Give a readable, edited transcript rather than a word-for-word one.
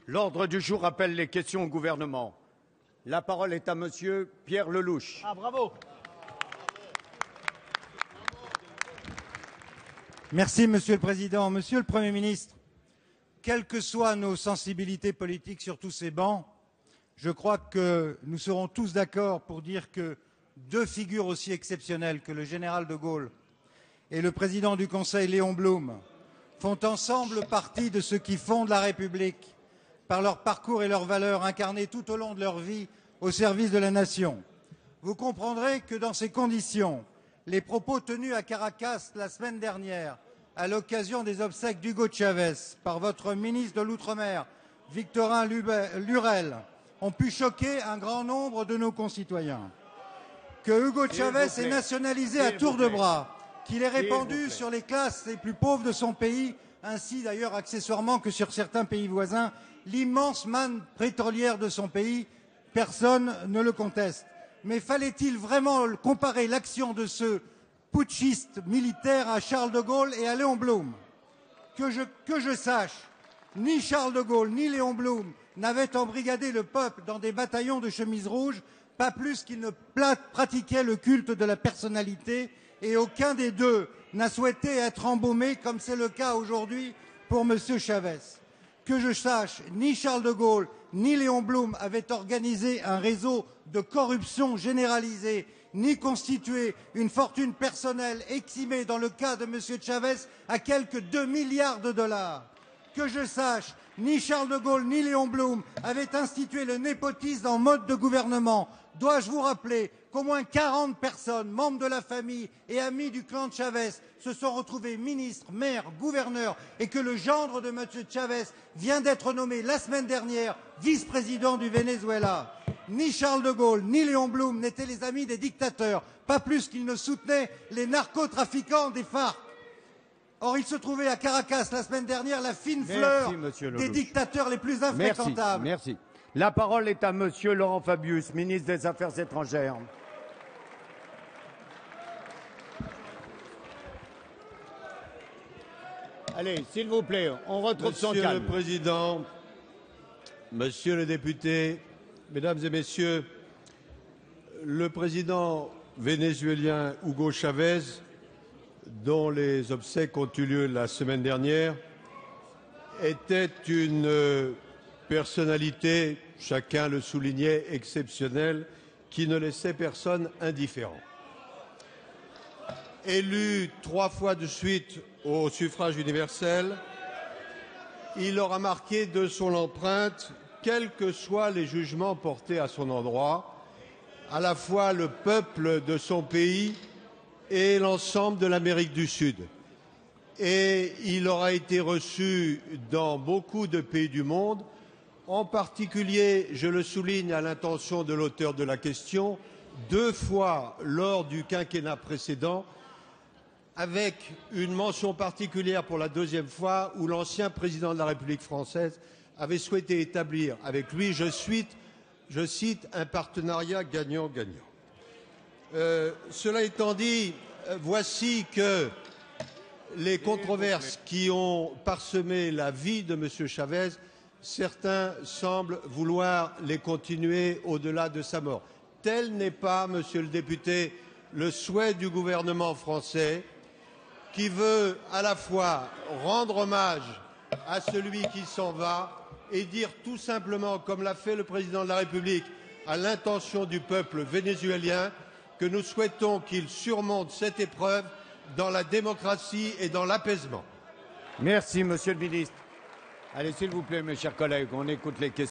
L'ordre du jour appelle les questions au gouvernement. La parole est à Monsieur Pierre Lellouche. Ah, bravo. Merci, Monsieur le Président. Monsieur le Premier ministre, quelles que soient nos sensibilités politiques sur tous ces bancs, je crois que nous serons tous d'accord pour dire que deux figures aussi exceptionnelles que le général de Gaulle et le président du Conseil, Léon Blum, font ensemble partie de ceux qui fondent la République par leur parcours et leurs valeurs incarnées tout au long de leur vie au service de la nation. Vous comprendrez que dans ces conditions, les propos tenus à Caracas la semaine dernière à l'occasion des obsèques d'Hugo Chavez par votre ministre de l'Outre-mer, Victorin Lurel, ont pu choquer un grand nombre de nos concitoyens. Que Hugo Chavez est nationalisé à tour de bras, qu'il est répandu sur les classes les plus pauvres de son pays, ainsi d'ailleurs accessoirement que sur certains pays voisins, l'immense manne pétrolière de son pays, personne ne le conteste. Mais fallait-il vraiment comparer l'action de ce putschiste militaire à Charles de Gaulle et à Léon Blum? Que je sache, ni Charles de Gaulle ni Léon Blum n'avaient embrigadé le peuple dans des bataillons de chemises rouges, pas plus qu'ils ne pratiquaient le culte de la personnalité, et aucun des deux n'a souhaité être embaumé comme c'est le cas aujourd'hui pour M. Chavez. Que je sache, ni Charles de Gaulle ni Léon Blum avaient organisé un réseau de corruption généralisée, ni constitué une fortune personnelle estimée dans le cas de M. Chavez à quelques 2 milliards de dollars. Que je sache, ni Charles de Gaulle ni Léon Blum avaient institué le népotisme en mode de gouvernement. Dois-je vous rappeler qu'au moins 40 personnes, membres de la famille et amis du clan de Chavez, se sont retrouvés ministres, maires, gouverneurs, et que le gendre de M. Chavez vient d'être nommé la semaine dernière vice-président du Venezuela. Ni Charles de Gaulle ni Léon Blum n'étaient les amis des dictateurs, pas plus qu'ils ne soutenaient les narcotrafiquants des FARC. Or, il se trouvait à Caracas la semaine dernière la fine fleur des dictateurs les plus infréquentables. Merci. La parole est à Monsieur Laurent Fabius, ministre des Affaires étrangères. Allez, s'il vous plaît, on retrouve son calme. Monsieur le Président, Monsieur le député, Mesdames et Messieurs, le président vénézuélien Hugo Chavez, dont les obsèques ont eu lieu la semaine dernière, était une personnalité, chacun le soulignait, exceptionnelle, qui ne laissait personne indifférent. Élu 3 fois de suite au suffrage universel, il aura marqué de son empreinte, quels que soient les jugements portés à son endroit, à la fois le peuple de son pays et l'ensemble de l'Amérique du Sud. Et il aura été reçu dans beaucoup de pays du monde, en particulier, je le souligne à l'intention de l'auteur de la question, 2 fois lors du quinquennat précédent, avec une mention particulière pour la 2e fois où l'ancien président de la République française avait souhaité établir avec lui, je cite, un partenariat gagnant-gagnant. Cela étant dit, voici que les controverses qui ont parsemé la vie de M. Chavez, certains semblent vouloir les continuer au-delà de sa mort. Tel n'est pas, Monsieur le député, le souhait du gouvernement français, qui veut à la fois rendre hommage à celui qui s'en va et dire tout simplement, comme l'a fait le président de la République, à l'intention du peuple vénézuélien, que nous souhaitons qu'il surmonte cette épreuve dans la démocratie et dans l'apaisement. Merci, Monsieur le ministre. Allez, s'il vous plaît, mes chers collègues, on écoute les questions.